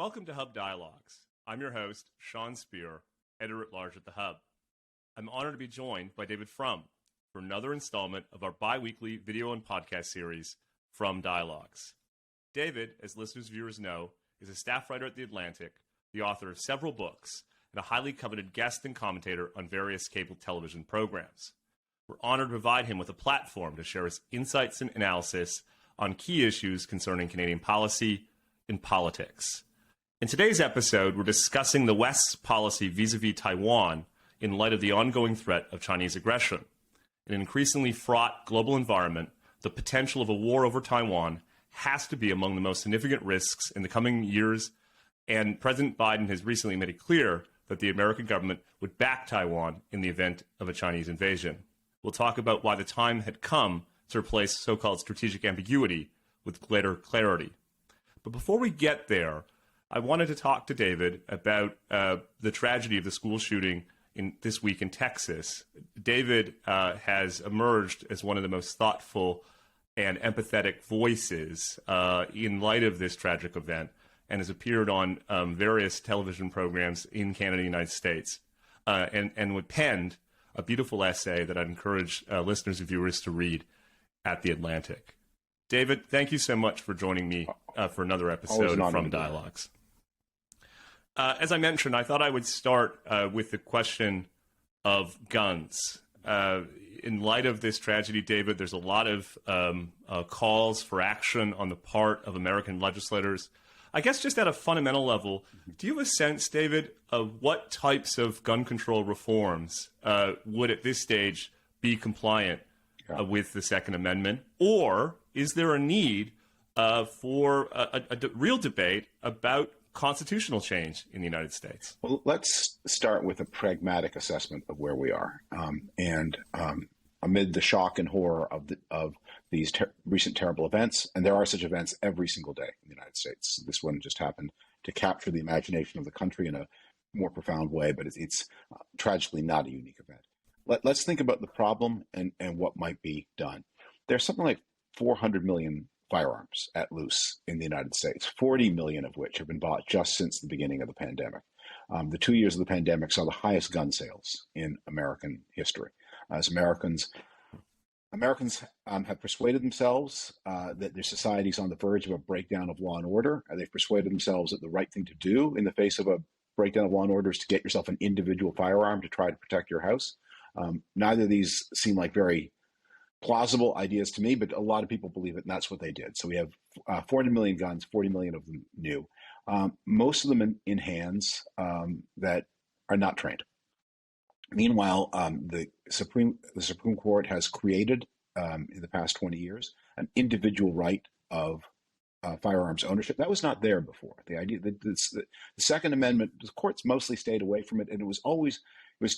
Welcome to Hub Dialogues. I'm your host, Sean Speer, editor-at-large at the Hub. I'm honored to be joined by David Frum for another installment of our bi-weekly video and podcast series, From Dialogues. David, as listeners and viewers know, is a staff writer at The Atlantic, the author of several books, and a highly coveted guest and commentator on various cable television programs. We're honored to provide him with a platform to share his insights and analysis on key issues concerning Canadian policy and politics. In today's episode, we're discussing the West's policy vis-a-vis Taiwan in light of the ongoing threat of Chinese aggression. In an increasingly fraught global environment, the potential of a war over Taiwan has to be among the most significant risks in the coming years, and President Biden has recently made it clear that the American government would back Taiwan in the event of a Chinese invasion. We'll talk about why the time had come to replace so-called strategic ambiguity with greater clarity. But before we get there, I wanted to talk to David about the tragedy of the school shooting this week in Texas. David has emerged as one of the most thoughtful and empathetic voices in light of this tragic event, and has appeared on various television programs in Canada and the United States, and penned a beautiful essay that I'd encourage listeners and viewers to read at The Atlantic. David, thank you so much for joining me for another episode from Dialogues. As I mentioned, I thought I would start with the question of guns. In light of this tragedy, David, there's a lot of calls for action on the part of American legislators. I guess just at a fundamental level, do you have a sense, David, of what types of gun control reforms would at this stage be compliant with the Second Amendment? Or is there a need for a real debate about constitutional change in the United States? Well, let's start with a pragmatic assessment of where we are. Amid the shock and horror of these recent terrible events, and there are such events every single day in the United States. This one just happened to capture the imagination of the country in a more profound way, but it's tragically not a unique event. Let's think about the problem and what might be done. There's something like 400 million firearms at loose in the United States, 40 million of which have been bought just since the beginning of the pandemic. The 2 years of the pandemic saw the highest gun sales in American history. As Americans have persuaded themselves that their society is on the verge of a breakdown of law and order. They've persuaded themselves that the right thing to do in the face of a breakdown of law and order is to get yourself an individual firearm to try to protect your house. Neither of these seem like very plausible ideas to me, but a lot of people believe it, and that's what they did. So we have 40 million guns, 40 million of them new. Most of them in hands that are not trained. Meanwhile, the Supreme Court has created, in the past 20 years, an individual right of firearms ownership. That was not there before. The idea that the Second Amendment, the courts mostly stayed away from it, and it was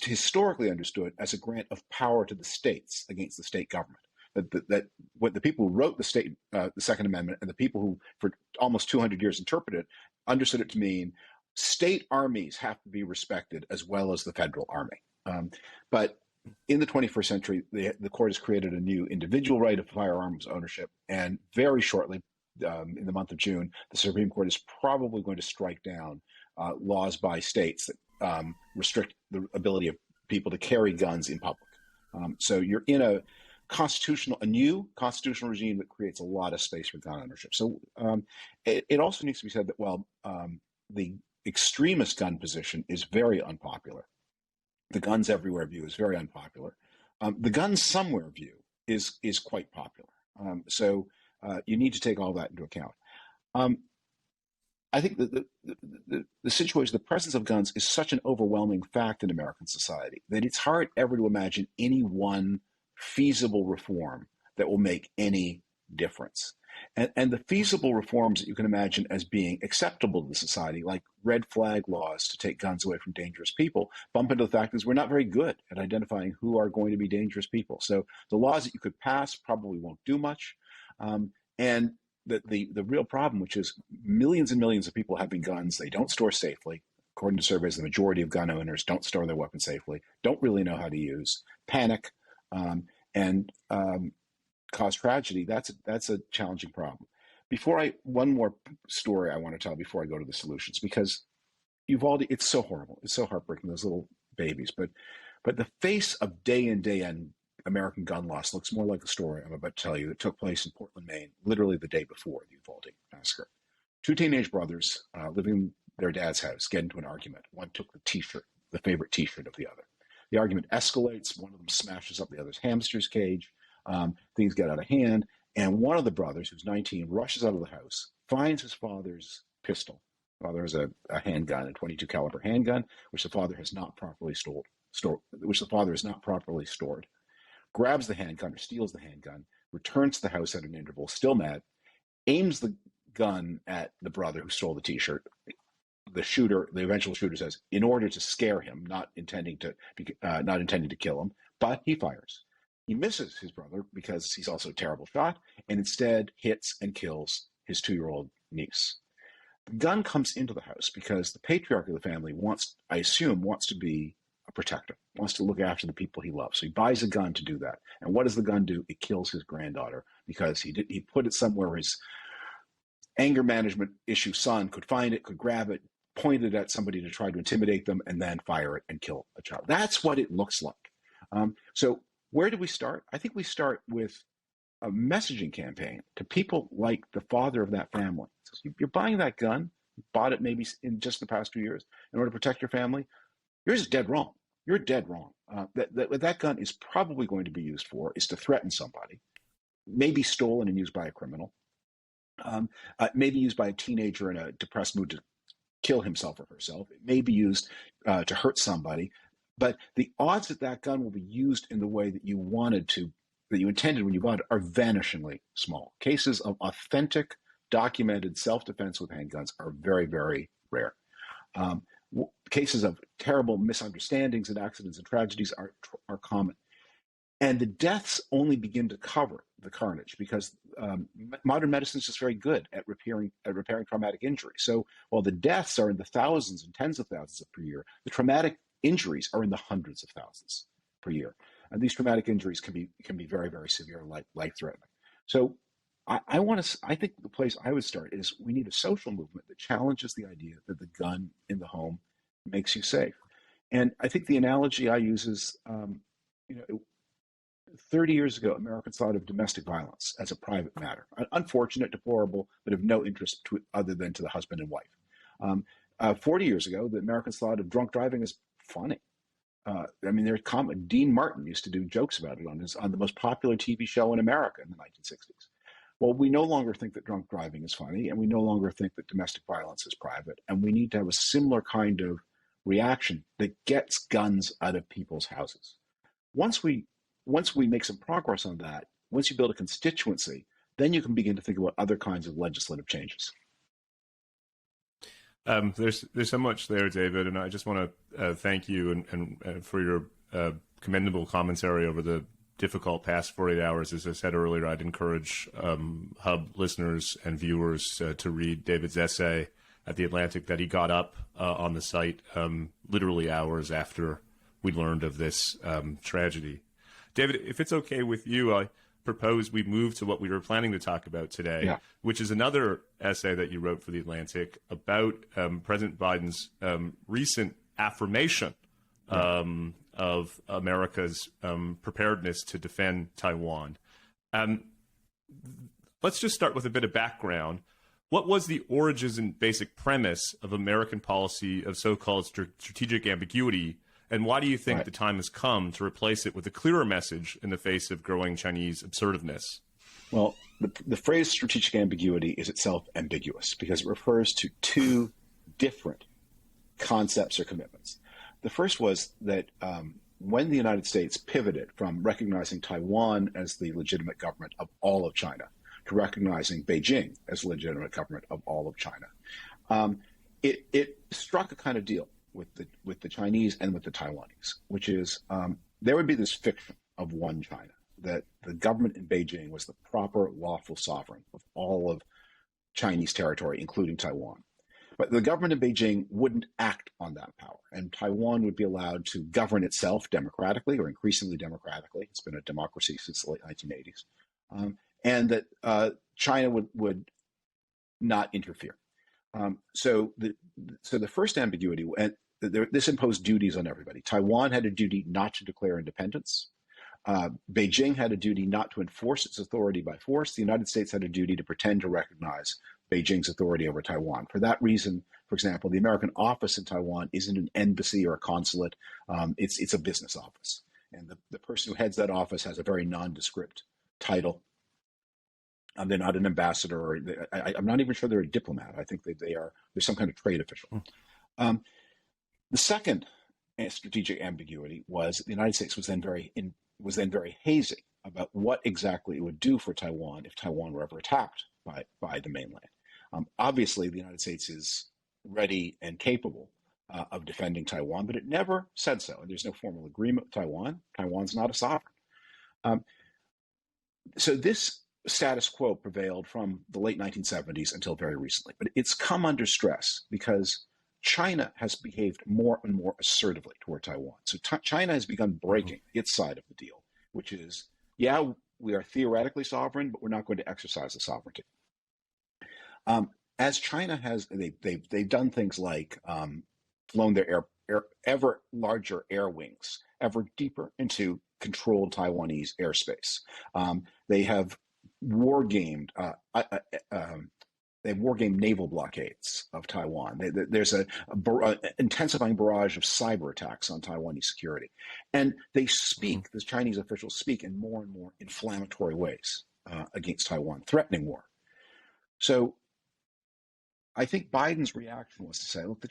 historically understood as a grant of power to the states against the state government. That what the people who wrote the Second Amendment and the people who for almost 200 years interpreted it understood it to mean state armies have to be respected as well as the federal army. But in the 21st century, the court has created a new individual right of firearms ownership, and very shortly, in the month of June, the Supreme Court is probably going to strike down laws by states that restrict the ability of people to carry guns in public. So you're in a new constitutional regime that creates a lot of space for gun ownership. So it also needs to be said that while the extremist gun position is very unpopular, the guns everywhere view is very unpopular, the guns somewhere view is quite popular. So you need to take all that into account. I think that the situation, the presence of guns is such an overwhelming fact in American society that it's hard ever to imagine any one feasible reform that will make any difference. And the feasible reforms that you can imagine as being acceptable to the society, like red flag laws to take guns away from dangerous people, bump into the fact that we're not very good at identifying who are going to be dangerous people. So the laws that you could pass probably won't do much. And the real problem, which is millions and millions of people having guns they don't store safely. According to surveys, the majority of gun owners don't store their weapons safely, don't really know how to use, panic, and cause tragedy. That's a challenging problem. One more story I want to tell before I go to the solutions, because Uvalde, it's so horrible. It's so heartbreaking, those little babies. But the face of day in, day in American gun loss looks more like the story I'm about to tell you that took place in Portland, Maine, literally the day before the Uvalde massacre. Two teenage brothers living in their dad's house get into an argument. One took the favorite T-shirt of the other. The argument escalates. One of them smashes up the other's hamster's cage. Things get out of hand. And one of the brothers, who's 19, rushes out of the house, finds his father's pistol. Father has a handgun, a 22 caliber handgun, which the father has not properly stored, grabs the handgun or steals the handgun, returns to the house at an interval, still mad, aims the gun at the brother who stole the T-shirt. The eventual shooter says, in order to scare him, not intending to kill him, but he fires. He misses his brother because he's also a terrible shot, and instead hits and kills his 2-year-old niece. The gun comes into the house because the patriarch of the family wants to be a protector, wants to look after the people he loves. So he buys a gun to do that. And what does the gun do? It kills his granddaughter because he put it somewhere where his anger management issue son could find it, could grab it, point it at somebody to try to intimidate them, and then fire it and kill a child. That's what it looks like. So where do we start? I think we start with a messaging campaign to people like the father of that family. So you're buying that gun, you bought it maybe in just the past 2 years in order to protect your family. You're just dead wrong. You're dead wrong. What that gun is probably going to be used for is to threaten somebody, maybe stolen and used by a criminal, maybe used by a teenager in a depressed mood to kill himself or herself. It may be used to hurt somebody. But the odds that gun will be used in the way that you intended when you bought it are vanishingly small. Cases of authentic, documented self-defense with handguns are very, very rare. Cases of terrible misunderstandings and accidents and tragedies are common. And the deaths only begin to cover the carnage because modern medicine is just very good at repairing traumatic injury. So while the deaths are in the thousands and tens of thousands per year, the traumatic injuries are in the hundreds of thousands per year. And these traumatic injuries can be very, very severe and life-threatening. So I think the place I would start is we need a social movement that challenges the idea that the gun in the home makes you safe. And I think the analogy I use is, 30 years ago, Americans thought of domestic violence as a private matter, unfortunate, deplorable, but of no interest other than to the husband and wife. 40 years ago, the Americans thought of drunk driving as funny. Dean Martin used to do jokes about it on the most popular TV show in America in the 1960s. Well, we no longer think that drunk driving is funny, and we no longer think that domestic violence is private, and we need to have a similar kind of reaction that gets guns out of people's houses. Once we make some progress on that, once you build a constituency, then you can begin to think about other kinds of legislative changes. There's so much there, David, and I just want to thank you and for your commendable commentary over the difficult past 48 hours. As I said earlier, I'd encourage Hub listeners and viewers to read David's essay at The Atlantic that he got up on the site literally hours after we learned of this tragedy. David, if it's okay with you, I propose we move to what we were planning to talk about today, which is another essay that you wrote for The Atlantic about President Biden's recent affirmation of America's preparedness to defend Taiwan. Let's just start with a bit of background. What was the origins and basic premise of American policy of so-called strategic ambiguity, and why do you think the time has come to replace it with a clearer message in the face of growing Chinese assertiveness? Well, the phrase strategic ambiguity is itself ambiguous because it refers to two different concepts or commitments. The first was that when the United States pivoted from recognizing Taiwan as the legitimate government of all of China to recognizing Beijing as the legitimate government of all of China, it struck a kind of deal with the Chinese and with the Taiwanese, which is there would be this fiction of one China, that the government in Beijing was the proper lawful sovereign of all of Chinese territory, including Taiwan. But the government in Beijing wouldn't act on that power, and Taiwan would be allowed to govern itself democratically or increasingly democratically. It's been a democracy since the late 1980s. And that China would not interfere. So the first ambiguity, and this imposed duties on everybody. Taiwan had a duty not to declare independence. Beijing had a duty not to enforce its authority by force. The United States had a duty to pretend to recognize Beijing's authority over Taiwan. For that reason, for example, the American office in Taiwan isn't an embassy or a consulate. It's a business office. And the person who heads that office has a very nondescript title. They're not an ambassador, or I'm not even sure they're a diplomat. I think they're some kind of trade official. The second strategic ambiguity was the United States was then very hazy about what exactly it would do for Taiwan if Taiwan were ever attacked by the mainland. Obviously, the United States is ready and capable of defending Taiwan, but it never said so. And there's no formal agreement with Taiwan. Taiwan's not a sovereign. So this status quo prevailed from the late 1970s until very recently, but it's come under stress because China has behaved more and more assertively toward Taiwan. So China has begun breaking its side of the deal, which is, yeah, we are theoretically sovereign, but we're not going to exercise the sovereignty. As China has, they've done things like flown their ever larger air wings ever deeper into controlled Taiwanese airspace. They have war-gamed naval blockades of Taiwan. There's an intensifying barrage of cyber attacks on Taiwanese security. And they speak, the Chinese officials speak in more and more inflammatory ways against Taiwan, threatening war. So I think Biden's reaction was to say, look, the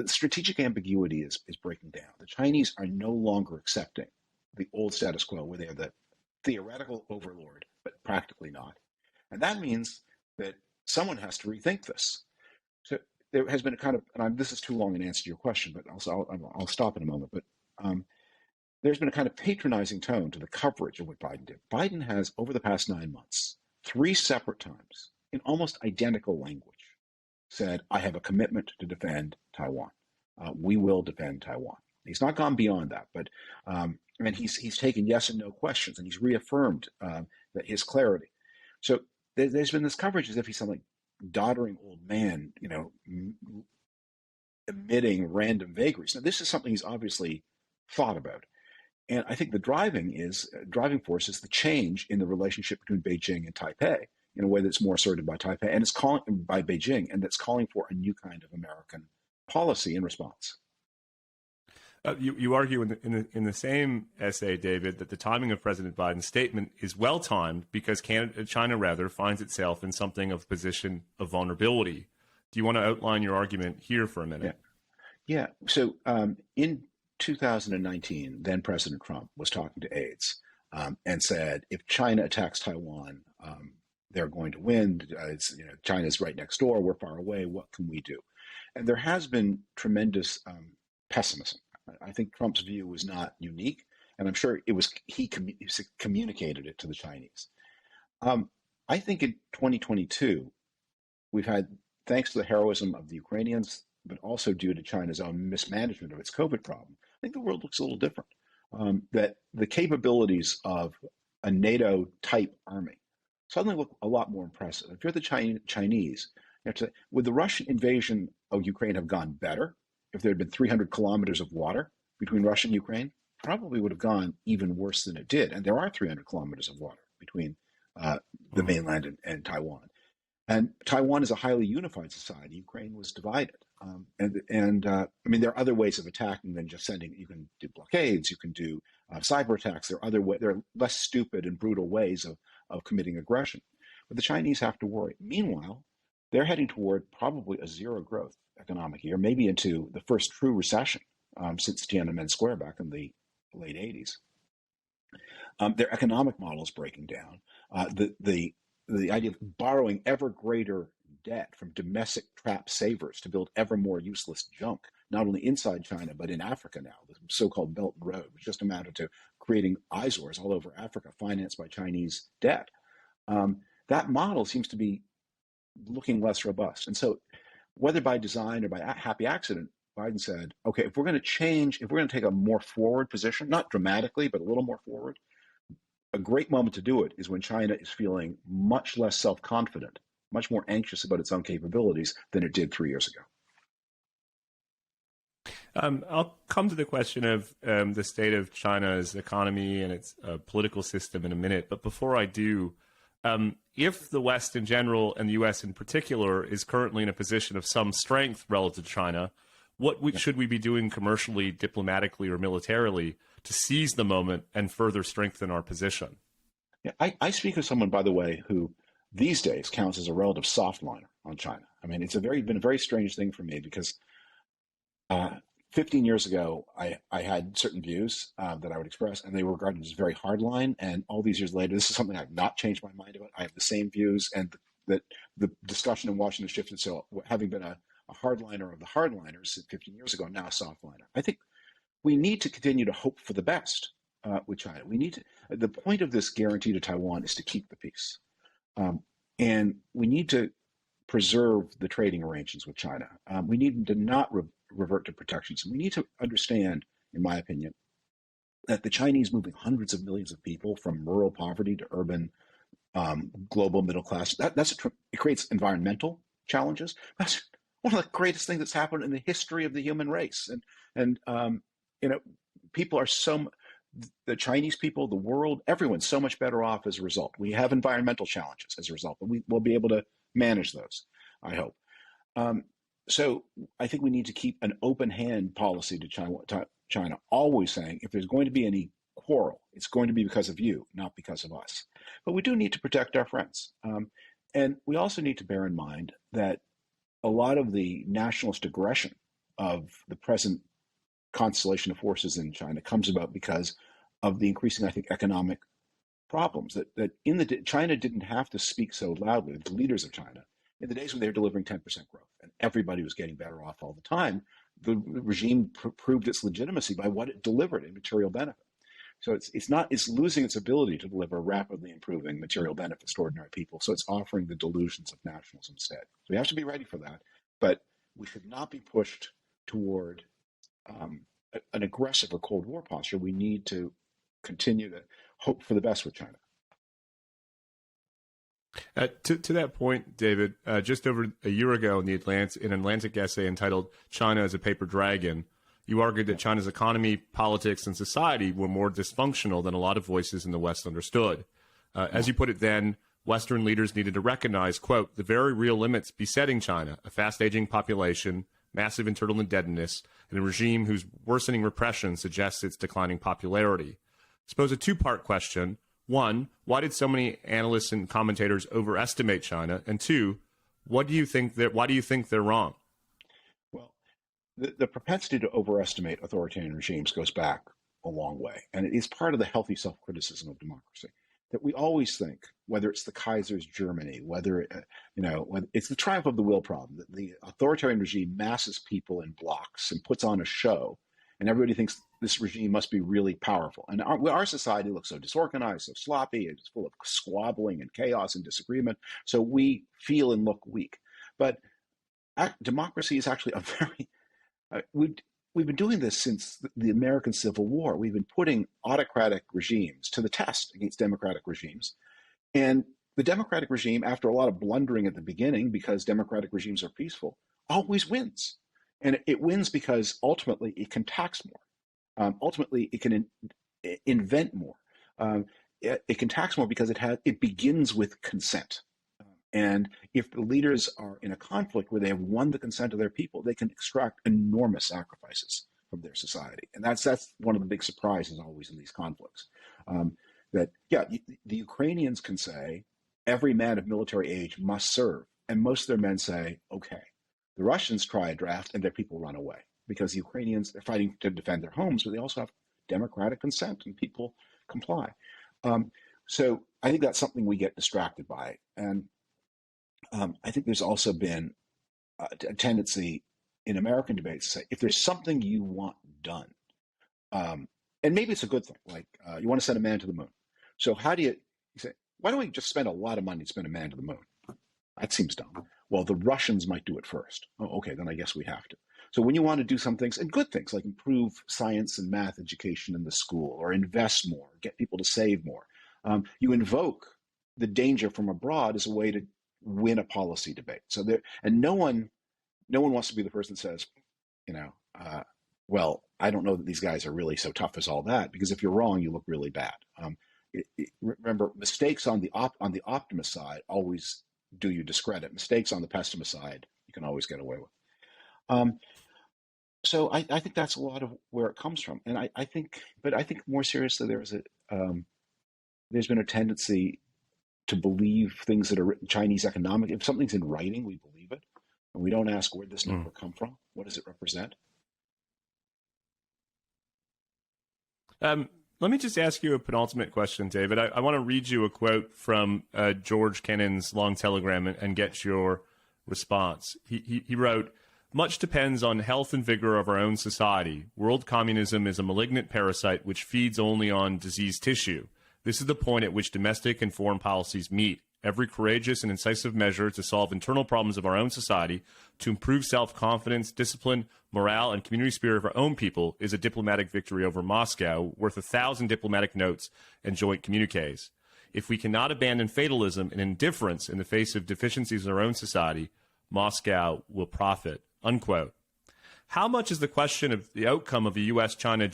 strategic ambiguity is breaking down. The Chinese are no longer accepting the old status quo where they are the theoretical overlord, but practically not. And that means that someone has to rethink this. So there has been a kind of, and this is too long an answer to your question, but I'll stop in a moment. But there's been a kind of patronizing tone to the coverage of what Biden did. Biden has, over the past 9 months, 3 separate times, in almost identical language, said, I have a commitment to defend Taiwan. We will defend Taiwan. He's not gone beyond that, but and he's taken yes and no questions, and he's reaffirmed that his clarity. So there's been this coverage as if he's some like doddering old man, emitting random vagaries. Now, this is something he's obviously thought about. And I think the driving force is the change in the relationship between Beijing and Taipei in a way that's more asserted by Taipei and it's calling by Beijing, and that's calling for a new kind of American policy in response. You argue in the same essay, David, that the timing of President Biden's statement is well timed because China finds itself in something of a position of vulnerability. Do you want to outline your argument here for a minute? Yeah. So in 2019, then President Trump was talking to aides and said, if China attacks Taiwan, they're going to win. China's right next door. We're far away. What can we do? And there has been tremendous pessimism. I think Trump's view was not unique, and I'm sure he communicated it to the Chinese. I think in 2022, we've had, thanks to the heroism of the Ukrainians, but also due to China's own mismanagement of its COVID problem, I think the world looks a little different. That the capabilities of a NATO-type army suddenly look a lot more impressive. If you're the Chinese, you have to say, would the Russian invasion of Ukraine have gone better if there had been 300 kilometers of water between Russia and Ukraine? Probably would have gone even worse than it did. And there are 300 kilometers of water between the mainland and Taiwan. And Taiwan is a highly unified society. Ukraine was divided. I mean, there are other ways of attacking than just sending. You can do blockades. You can do cyber attacks. There are less stupid and brutal ways of committing aggression. But the Chinese have to worry. Meanwhile, they're heading toward probably a zero growth economic year, maybe into the first true recession since Tiananmen Square back in the late 80s. Their economic model is breaking down. The idea of borrowing ever greater debt from domestic trapped savers to build ever more useless junk, not only inside China, but in Africa now, the so-called Belt and Road, which just amounted to creating eyesores all over Africa, financed by Chinese debt. That model seems to be looking less robust. And so whether by design or by happy accident, Biden said, okay, if we're going to take a more forward position, not dramatically, but a little more forward, a great moment to do it is when China is feeling much less self-confident, much more anxious about its own capabilities than it did 3 years ago. I'll come to the question of the state of China's economy and its political system in a minute. But before I do, if the West in general and the U.S. in particular is currently in a position of some strength relative to China, what should we be doing commercially, diplomatically, or militarily to seize the moment and further strengthen our position? Yeah, I speak of someone, by the way, who these days counts as a relative softliner on China. I mean, it's been a very strange thing for me because 15 years ago, I had certain views that I would express, and they were regarded as very hardline. And all these years later, this is something I've not changed my mind about. I have the same views, and that the discussion in Washington shifted. So having been a hardliner of the hardliners 15 years ago, now a softliner. I think we need to continue to hope for the best with China. The point of this guarantee to Taiwan is to keep the peace. And we need to preserve the trading arrangements with China. We need to not revert to protectionism. We need to understand, in my opinion, that the Chinese moving hundreds of millions of people from rural poverty to urban global middle class, it creates environmental challenges. That's one of the greatest things that's happened in the history of the human race. And people are the Chinese people, the world, everyone's so much better off as a result. We have environmental challenges as a result, but we'll be able to manage those, I hope. So I think we need to keep an open hand policy to China, always saying if there's going to be any quarrel, it's going to be because of you, not because of us. But we do need to protect our friends. And we also need to bear in mind that a lot of the nationalist aggression of the present constellation of forces in China comes about because of the increasing, I think, economic problems that China didn't have to speak so loudly. The leaders of China, in the days when they were delivering 10% growth and everybody was getting better off all the time, the regime proved its legitimacy by what it delivered in material benefit. So it's losing its ability to deliver rapidly improving material benefits to ordinary people. So it's offering the delusions of nationalism instead. So we have to be ready for that, but we should not be pushed toward an aggressive or Cold War posture. We need to continue to hope for the best with China. To that point, David, just over a year ago in an Atlantic essay entitled "China as a Paper Dragon," you argued that China's economy, politics, and society were more dysfunctional than a lot of voices in the West understood. As you put it then, Western leaders needed to recognize, quote, the very real limits besetting China, a fast-aging population, massive internal indebtedness, and a regime whose worsening repression suggests its declining popularity. Suppose a two-part question. One, why did so many analysts and commentators overestimate China? And two, why do you think they're wrong? Well, the propensity to overestimate authoritarian regimes goes back a long way, and it is part of the healthy self-criticism of democracy. That we always think, whether it's the Kaiser's Germany, whether it's the triumph of the will problem, that the authoritarian regime masses people in blocks and puts on a show, and everybody thinks this regime must be really powerful. And our society looks so disorganized, so sloppy, it's full of squabbling and chaos and disagreement. So we feel and look weak. But democracy is actually a very we've been doing this since the American Civil War. We've been putting autocratic regimes to the test against democratic regimes. And the democratic regime, after a lot of blundering at the beginning, because democratic regimes are peaceful, always wins. And it wins because ultimately it can tax more. Ultimately, it can invent more. It can tax more because it begins with consent. And if the leaders are in a conflict where they have won the consent of their people, they can extract enormous sacrifices from their society. And that's one of the big surprises always in these conflicts. The Ukrainians can say, every man of military age must serve. And most of their men say, okay. The Russians try a draft and their people run away because the Ukrainians, they're fighting to defend their homes, but they also have democratic consent and people comply. So I think that's something we get distracted by. And I think there's also been a tendency in American debates to say, if there's something you want done, and maybe it's a good thing, like you want to send a man to the moon. So how do you say, why don't we just spend a lot of money to send a man to the moon? That seems dumb. Well, the Russians might do it first. Oh, okay, then I guess we have to. So when you want to do some things, and good things, like improve science and math education in the school, or invest more, get people to save more, you invoke the danger from abroad as a way to win a policy debate. So there, and no one wants to be the person that says, you know, well, I don't know that these guys are really so tough as all that, because if you're wrong, you look really bad. Remember, mistakes on the optimist side always do you discredit. Mistakes on the pessimist side, you can always get away with. So I think that's a lot of where it comes from. And I think more seriously, there's been a tendency to believe things that are written Chinese economic. If something's in writing, we believe it, and we don't ask where this number come from. What does it represent? Let me just ask you a penultimate question, David. I want to read you a quote from George Kennan's long telegram and get your response. He wrote, "Much depends on health and vigor of our own society. World communism is a malignant parasite which feeds only on diseased tissue. This is the point at which domestic and foreign policies meet. Every courageous and incisive measure to solve internal problems of our own society, to improve self-confidence, discipline, morale, and community spirit of our own people is a diplomatic victory over Moscow, worth 1,000 diplomatic notes and joint communiques. If we cannot abandon fatalism and indifference in the face of deficiencies in our own society, Moscow will profit." Unquote. How much is the question of the outcome of the U.S.-China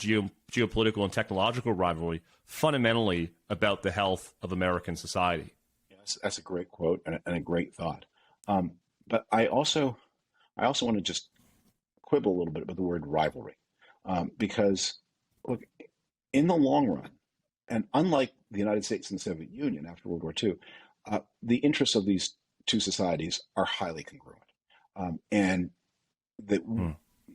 geopolitical and technological rivalry fundamentally about the health of American society? Yes, that's a great quote and a great thought. But I also want to just quibble a little bit about the word rivalry, because look, in the long run, and unlike the United States and the Soviet Union after World War II, the interests of these two societies are highly congruent, and that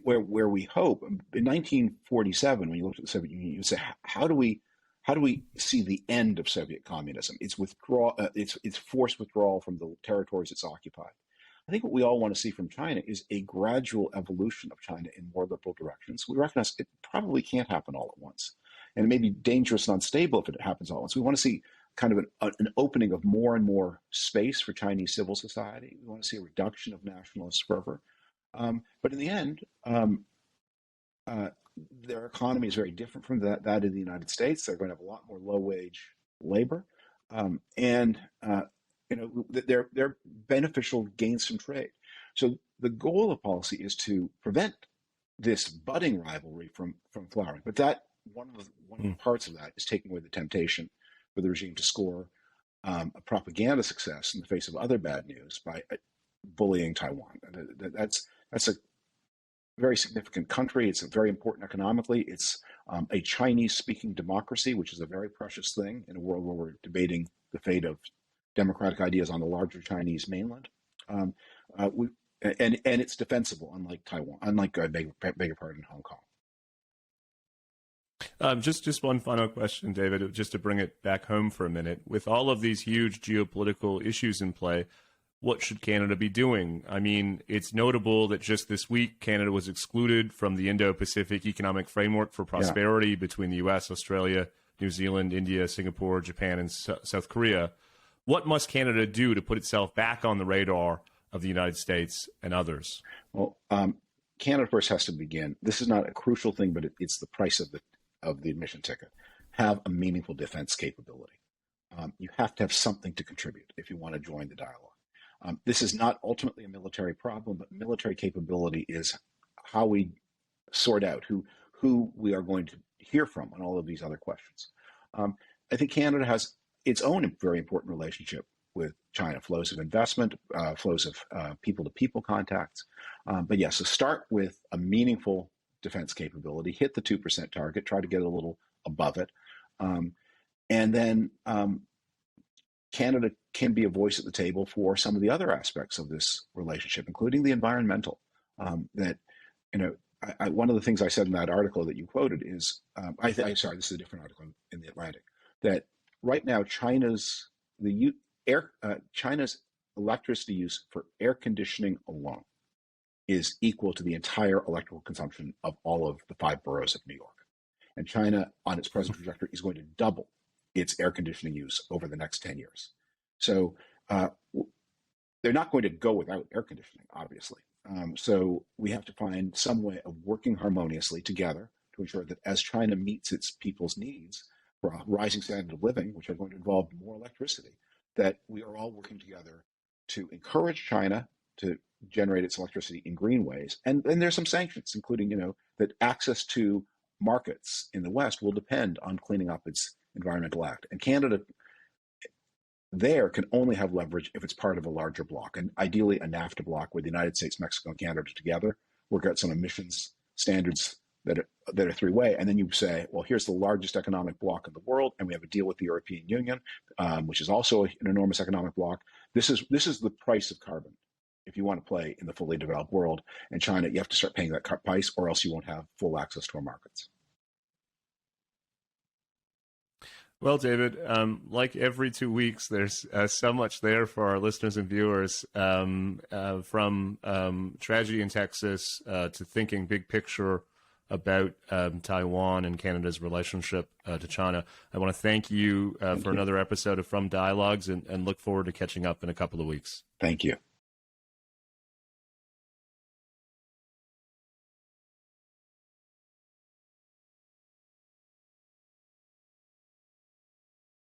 where we hope in 1947, when you looked at the Soviet Union, you say, how do we see the end of Soviet communism? It's forced withdrawal from the territories it's occupied. I think what we all want to see from China is a gradual evolution of China in more liberal directions. We recognize it probably can't happen all at once, and it may be dangerous and unstable if it happens all at once. We want to see kind of an opening of more and more space for Chinese civil society. We want to see a reduction of nationalist fervor. But in the end, their economy is very different from that of the United States. They're going to have a lot more low-wage labor, and they're beneficial gains from trade. So the goal of policy is to prevent this budding rivalry from flowering. But that one of the parts of that is taking away the temptation for the regime to score a propaganda success in the face of other bad news by bullying Taiwan. That's a very significant country. It's very important economically. It's a Chinese-speaking democracy, which is a very precious thing in a world where we're debating the fate of democratic ideas on the larger Chinese mainland. And it's defensible, unlike Taiwan, unlike beg your pardon, Hong Kong. Just one final question, David, just to bring it back home for a minute. With all of these huge geopolitical issues in play, what should Canada be doing? I mean, it's notable that just this week, Canada was excluded from the Indo-Pacific Economic Framework for Prosperity between the U.S., Australia, New Zealand, India, Singapore, Japan, and South Korea. What must Canada do to put itself back on the radar of the United States and others? Well, Canada first has to begin. This is not a crucial thing, but it's the price of the admission ticket. Have a meaningful defense capability. You have to have something to contribute if you want to join the dialogue. This is not ultimately a military problem, but military capability is how we sort out who we are going to hear from on all of these other questions. I think Canada has its own very important relationship with China, flows of investment, flows of people-to-people contacts. But yes, so start with a meaningful defense capability, hit the 2% target, try to get a little above it. And then Canada can be a voice at the table for some of the other aspects of this relationship, including the environmental. One of the things I said in that article that you quoted is, sorry, this is a different article in the Atlantic, that right now China's electricity use for air conditioning alone is equal to the entire electrical consumption of all of the 5 boroughs of New York. And China, on its present trajectory, is going to double its air conditioning use over the next 10 years. So they're not going to go without air conditioning, obviously. So we have to find some way of working harmoniously together to ensure that as China meets its people's needs for a rising standard of living, which are going to involve more electricity, that we are all working together to encourage China to generate its electricity in green ways. And there's some sanctions, including, that access to markets in the West will depend on cleaning up its environmental act. And Canada there can only have leverage if it's part of a larger bloc, and ideally a NAFTA bloc where the United States, Mexico, and Canada together work out some emissions standards that are three-way. And then you say, well, here's the largest economic bloc in the world, and we have a deal with the European Union, which is also an enormous economic bloc. This is the price of carbon if you want to play in the fully developed world. And China, you have to start paying that price, or else you won't have full access to our markets. Well, David, like every 2 weeks, there's so much there for our listeners and viewers, from tragedy in Texas to thinking big picture about Taiwan and Canada's relationship to China. I want to thank you for another episode of From Dialogues, and look forward to catching up in a couple of weeks. Thank you.